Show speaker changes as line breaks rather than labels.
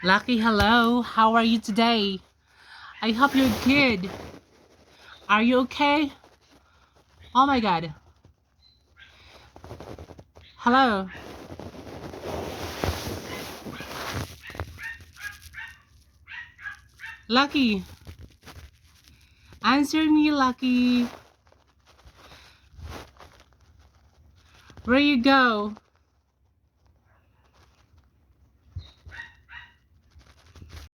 Lucky, hello. How are you today? I hope you're good. Are you okay? Oh my god. Hello. Lucky. Answer me, Lucky. Where you go?